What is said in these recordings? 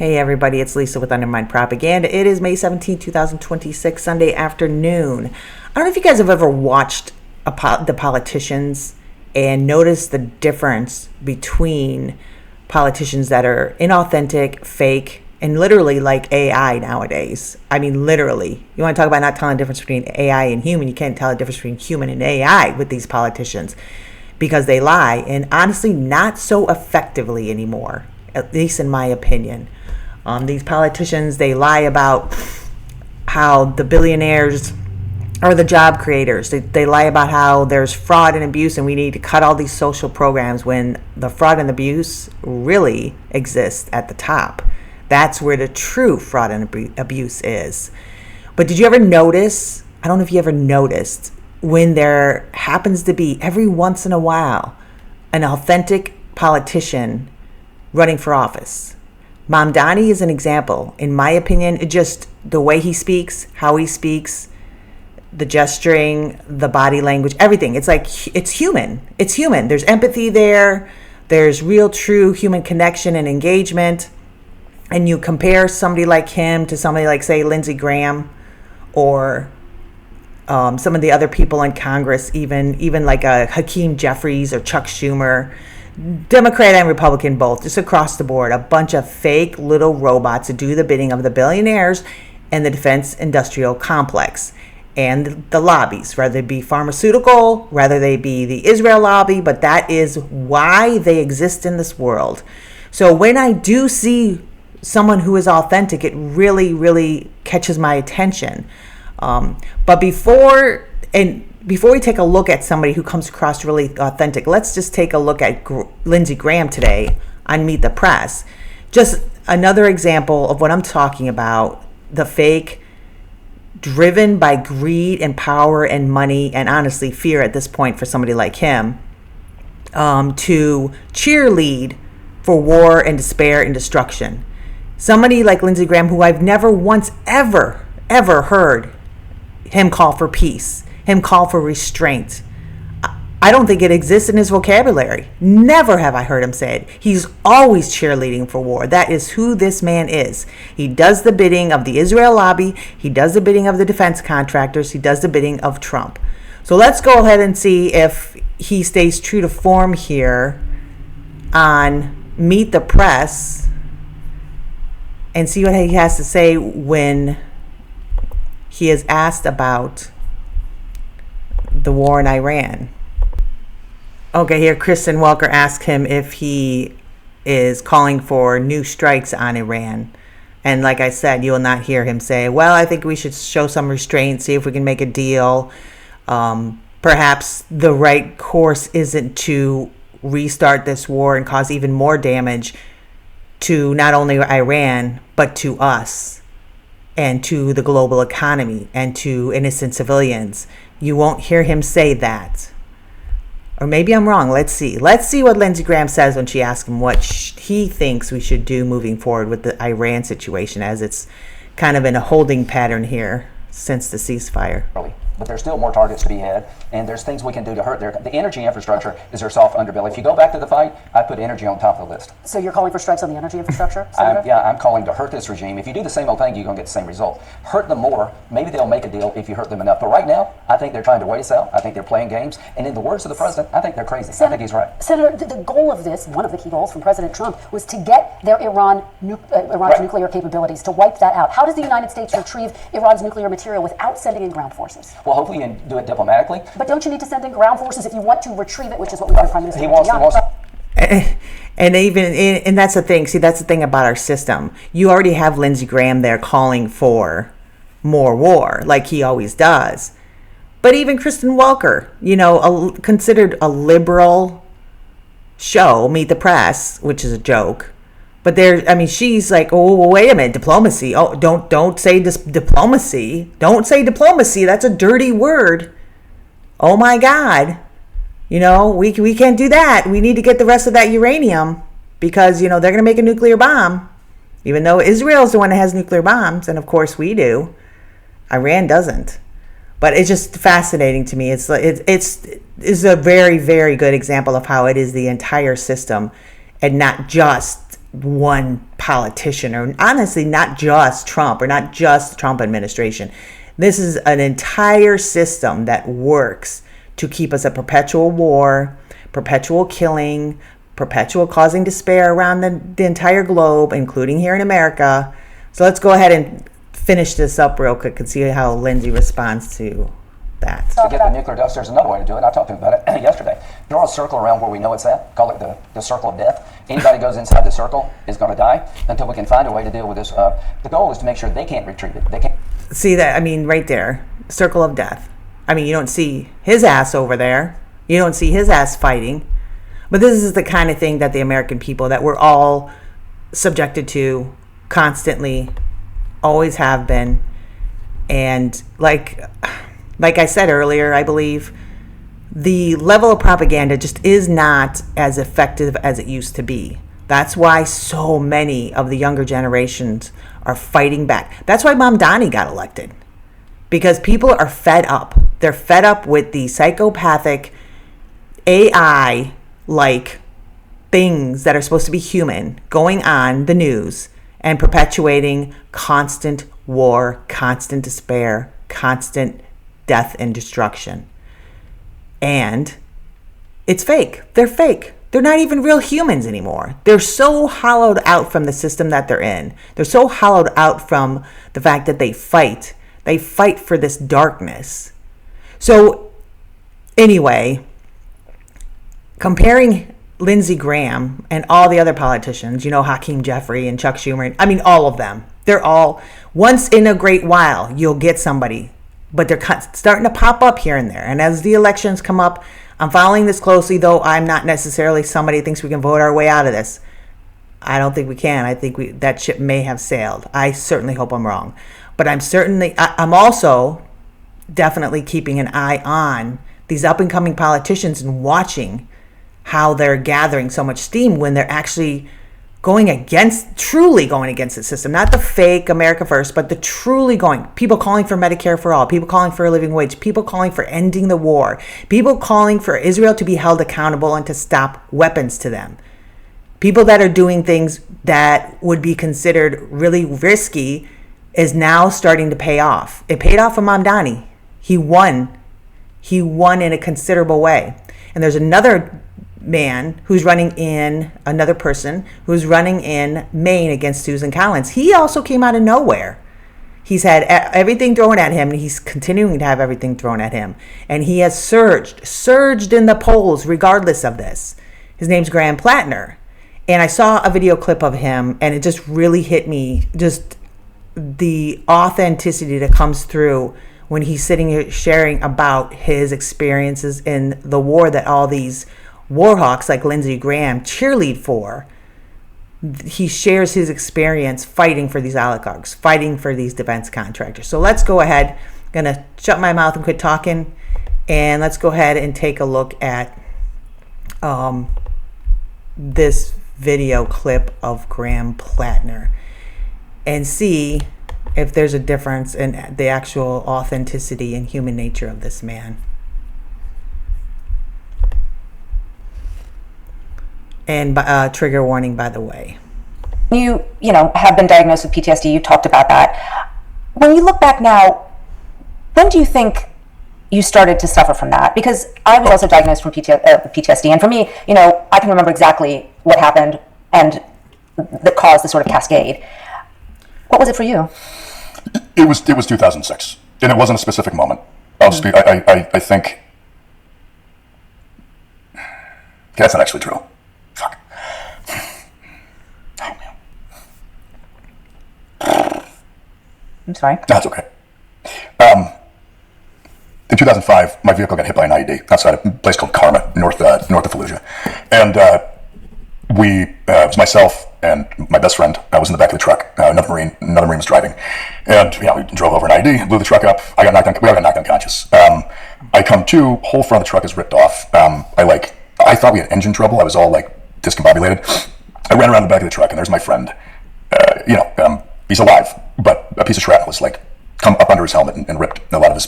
Hey everybody, it's Lisa with Undermined Propaganda. It is May 17, 2026, Sunday afternoon. I don't know if you guys have ever watched the politicians and noticed the difference between politicians that are inauthentic, fake, and literally like AI nowadays. I mean, literally. You want to talk about not telling the difference between AI and human, you can't tell the difference between human and AI with these politicians because they lie, and honestly, not so effectively anymore, at least in my opinion. These politicians, they lie about how the billionaires are the job creators. They lie about how there's fraud and abuse and we need to cut all these social programs when the fraud and abuse really exists at the top. That's where the true fraud and abuse is. But did you ever notice, I don't know if you ever noticed, when there happens to be every once in a while an authentic politician running for office? Mamdani is an example. In my opinion, it just the way he speaks, how he speaks, the gesturing, the body language, everything. It's like, it's human. It's human. There's empathy there. There's real, true human connection and engagement. And you compare somebody like him to somebody like, say, Lindsey Graham or some of the other people in Congress, even like Hakeem Jeffries or Chuck Schumer, Democrat and Republican both, just across the board, a bunch of fake little robots to do the bidding of the billionaires and the defense industrial complex and the lobbies, whether they be pharmaceutical, whether they be the Israel lobby, but that is why they exist in this world. So when I do see someone who is authentic, it really, really catches my attention. But before we take a look at somebody who comes across really authentic, let's just take a look at Lindsey Graham today on Meet the Press. Just another example of what I'm talking about, the fake, driven by greed and power and money and honestly fear at this point for somebody like him, to cheerlead for war and despair and destruction. Somebody like Lindsey Graham, who I've never once ever heard him call for peace, him call for restraint. I don't think it exists in his vocabulary. Never have I heard him say it. He's always cheerleading for war. That is who this man is. He does the bidding of the Israel lobby. He does the bidding of the defense contractors. He does the bidding of Trump. So let's go ahead and see if he stays true to form here on Meet the Press and see what he has to say when he is asked about the war in Iran. Okay, here Kristen Welker asked him if he is calling for new strikes on Iran. And like I said, you will not hear him say, well, I think we should show some restraint, see if we can make a deal. Perhaps the right course isn't to restart this war and cause even more damage to not only Iran, but to us and to the global economy and to innocent civilians. You won't hear him say that. Or maybe I'm wrong. Let's see. Let's see what Lindsey Graham says when she asks him what he thinks we should do moving forward with the Iran situation, as it's kind of in a holding pattern here since the ceasefire. But there's still more targets to be had, and there's things we can do to hurt the energy infrastructure is their soft underbelly. If you go back to the fight, I put energy on top of the list. So you're calling for strikes on the energy infrastructure, Senator? I'm calling to hurt this regime. If you do the same old thing, you're going to get the same result. Hurt them more, maybe they'll make a deal if you hurt them enough. But right now, I think they're trying to wait us out. I think they're playing games. And in the words of the president, I think they're crazy. I think he's right. Senator, the goal of this, one of the key goals from President Trump, was to get their Iran's nuclear capabilities, to wipe that out. How does the United States retrieve Iran's nuclear material without sending in ground forces? Well, hopefully you can do it diplomatically. But don't you need to send in ground forces if you want to retrieve it, which is what we heard Prime Minister And that's the thing. See, that's the thing about our system. You already have Lindsey Graham there calling for more war, like he always does. But even Kristen Welker, considered a liberal show, Meet the Press, which is a joke. But she's like, oh, well, wait a minute, diplomacy. Oh, don't say this diplomacy. Don't say diplomacy. That's a dirty word. Oh my God. We can't do that. We need to get the rest of that uranium because, they're going to make a nuclear bomb. Even though Israel's the one that has nuclear bombs, and of course we do. Iran doesn't. But it's just fascinating to me. It's a very, very good example of how it is the entire system and not just one politician, or honestly, not just Trump, or not just the Trump administration. This is an entire system that works to keep us at perpetual war, perpetual killing, perpetual causing despair around the entire globe, including here in America. So let's go ahead and finish this up real quick and see how Lindsay responds to that. To get the nuclear dose, there's another way to do it. I talked to him about it yesterday. Draw a circle around where we know it's at. Call it the circle of death. Anybody goes inside the circle is going to die until we can find a way to deal with this. The goal is to make sure they can't retreat it. They can't. See that? I mean, right there, circle of death. I mean, you don't see his ass over there. You don't see his ass fighting. But this is the kind of thing that the American people, that we're all subjected to constantly, always have been. And like I said earlier, I believe the level of propaganda just is not as effective as it used to be. That's why so many of the younger generations are fighting back. That's why Mom Donnie got elected. Because people are fed up. They're fed up with the psychopathic AI-like things that are supposed to be human going on the news and perpetuating constant war, constant despair, constant death and destruction. And it's fake. They're fake. They're not even real humans anymore. They're so hollowed out from the system that they're in. They're so hollowed out from the fact that they fight. They fight for this darkness. So anyway, comparing Lindsey Graham and all the other politicians, Hakeem Jeffrey and Chuck Schumer, I mean, all of them, they're all, once in a great while, you'll get somebody, but they're starting to pop up here and there. And as the elections come up, I'm following this closely, though I'm not necessarily somebody who thinks we can vote our way out of this. I don't think we can. I think that ship may have sailed. I certainly hope I'm wrong. But I'm also definitely keeping an eye on these up-and-coming politicians and watching how they're gathering so much steam when they're actually truly going against the system. Not the fake America First, but the truly going. People calling for Medicare for all. People calling for a living wage. People calling for ending the war. People calling for Israel to be held accountable and to stop weapons to them. People that are doing things that would be considered really risky is now starting to pay off. It paid off for Mamdani. He won. He won in a considerable way. And there's another person who's running in Maine against Susan Collins. He also came out of nowhere. He's had everything thrown at him, and he's continuing to have everything thrown at him. And he has surged in the polls regardless of this. His name's Graham Platner. And I saw a video clip of him, and it just really hit me, just the authenticity that comes through when he's sitting here sharing about his experiences in the war that all these war hawks like Lindsey Graham cheerlead for. He shares his experience fighting for these oligarchs, fighting for these defense contractors. So let's go ahead. I'm going to shut my mouth and quit talking. And let's go ahead and take a look at this video clip of Graham Platner and see if there's a difference in the actual authenticity and human nature of this man. And trigger warning, by the way. You have been diagnosed with PTSD. You talked about that. When you look back now, when do you think you started to suffer from that? Because I was also diagnosed with PTSD, and for me, I can remember exactly what happened and that caused the sort of cascade. What was it for you? It was 2006, and it wasn't a specific moment. I think that's not actually true. Fuck. Oh man. I'm sorry. No, it's okay. In 2005, my vehicle got hit by an IED outside a place called Karma, north of Fallujah, and it was myself and my best friend. I was in the back of the truck. Another Marine was driving, and we drove over an IED, blew the truck up. We all got knocked unconscious. I come to, whole front of the truck is ripped off. I thought we had engine trouble. I was all discombobulated. I ran around the back of the truck, and there's my friend. He's alive, but a piece of shrapnel was come up under his helmet and ripped a lot of his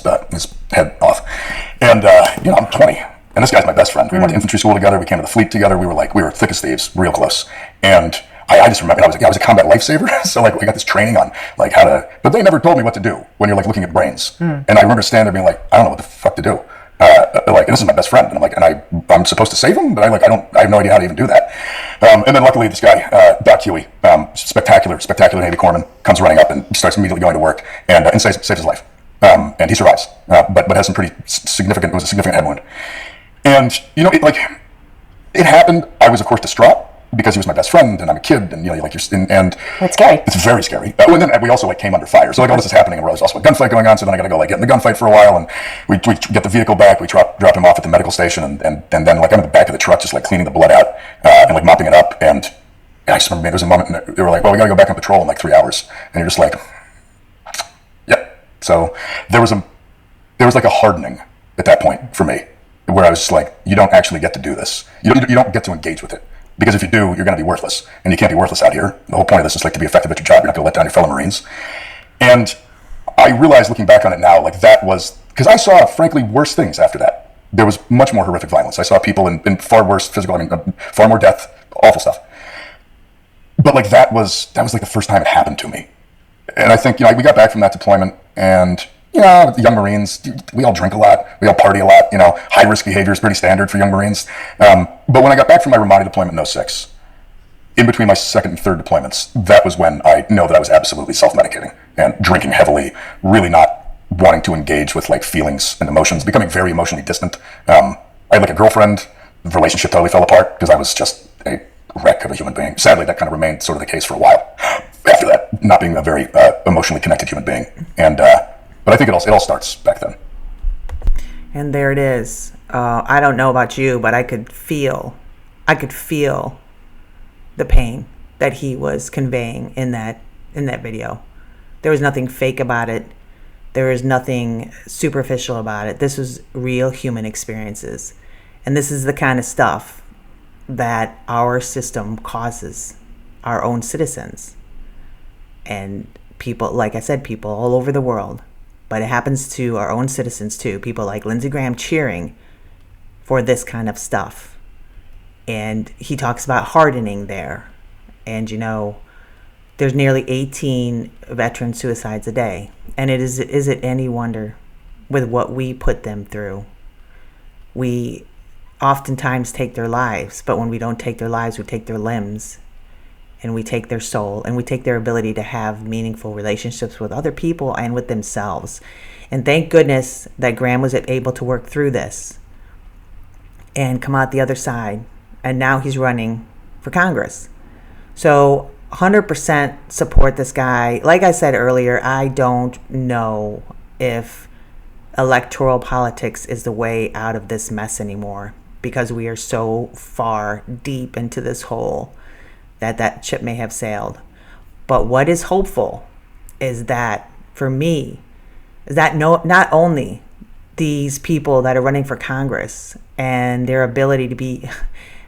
head off. And I'm 20, and this guy's my best friend. We went to infantry school together. We came to the fleet together. We were thick as thieves, real close. And I just remember I was a combat lifesaver, so like I got this training on like how to, but they never told me what to do when you're like looking at brains. And I remember standing there being like, I don't know what the fuck to do. Like, this is my best friend, and I'm like, I'm supposed to save him, but I have no idea how to even do that. And then luckily this guy, Doc Huey, spectacular Navy corpsman, comes running up and starts immediately going to work and saves his life. And he survives, but has some pretty significant, it was a significant head wound. And, it happened. I was of course distraught because he was my best friend and I'm a kid and, and It's scary. it's very scary. And then we also came under fire. So all this is happening and there's also a gunfight going on. So then I got to go get in the gunfight for a while and we get the vehicle back. We drop him off at the medical station and then I'm in the back of the truck, just cleaning the blood out and mopping it up. And I just remember there was a moment and they were like, well, we got to go back on patrol in 3 hours. And you're just like, yep. So there was a hardening at that point for me where I was just like, you don't actually get to do this. You don't get to engage with it. Because if you do, you're going to be worthless. And you can't be worthless out here. The whole point of this is to be effective at your job. You're not going to let down your fellow Marines. And I realized looking back on it now, that was, because I saw, frankly, worse things after that. There was much more horrific violence. I saw people in far worse physical, far more death, awful stuff. But that was the first time it happened to me. And I think, we got back from that deployment and, the young Marines, we all drink a lot, we all party a lot, high risk behavior is pretty standard for young Marines. But when I got back from my Ramadi deployment in 06, in between my second and third deployments, that was when I know that I was absolutely self-medicating and drinking heavily, really not wanting to engage with feelings and emotions, becoming very emotionally distant. I had a girlfriend, the relationship totally fell apart because I was just a wreck of a human being. Sadly, that kind of remained sort of the case for a while after that, not being a very emotionally connected human being. And but I think it all starts back then. And there it is. I don't know about you, but I could feel the pain that he was conveying in that video. There was nothing fake about it. There was nothing superficial about it. This was real human experiences. And this is the kind of stuff that our system causes our own citizens. And people, like I said, people all over the world. But it happens to our own citizens too. People like Lindsey Graham cheering for this kind of stuff. And he talks about hardening there. And there's nearly 18 veteran suicides a day. And is it any wonder with what we put them through? We oftentimes take their lives, but when we don't take their lives, we take their limbs. And we take their soul, and we take their ability to have meaningful relationships with other people and with themselves. And thank goodness that Graham was able to work through this and come out the other side. And now he's running for Congress. So 100% support this guy. Like I said earlier, I don't know if electoral politics is the way out of this mess anymore because we are so far deep into this hole that ship may have sailed. But what is hopeful is that, for me, is that not only these people that are running for Congress and their ability to be,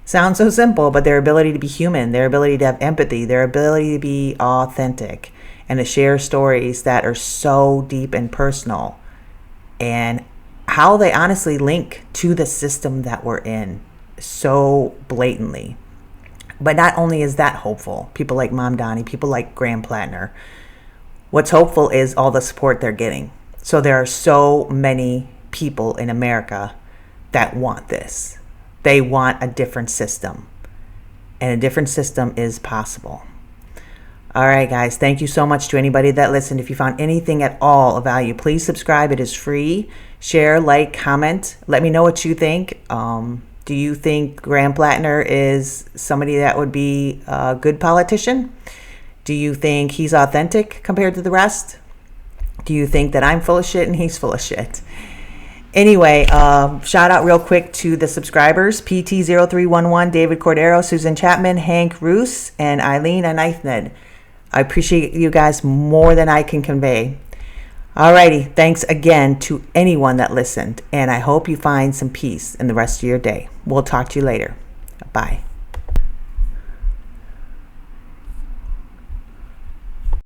sounds so simple, but their ability to be human, their ability to have empathy, their ability to be authentic, and to share stories that are so deep and personal, and how they honestly link to the system that we're in so blatantly. But not only is that hopeful, people like Mom Donnie, people like Graham Platner, what's hopeful is all the support they're getting. So there are so many people in America that want this. They want a different system. And a different system is possible. All right, guys, thank you so much to anybody that listened. If you found anything at all of value, please subscribe. It is free. Share, like, comment. Let me know what you think. Do you think Graham Platner is somebody that would be a good politician? Do you think he's authentic compared to the rest? Do you think that I'm full of shit and he's full of shit? Anyway, shout out real quick to the subscribers: PT0311, David Cordero, Susan Chapman, Hank Roos, and Eileen Anithned. I appreciate you guys more than I can convey. Alrighty, thanks again to anyone that listened, and I hope you find some peace in the rest of your day. We'll talk to you later. Bye.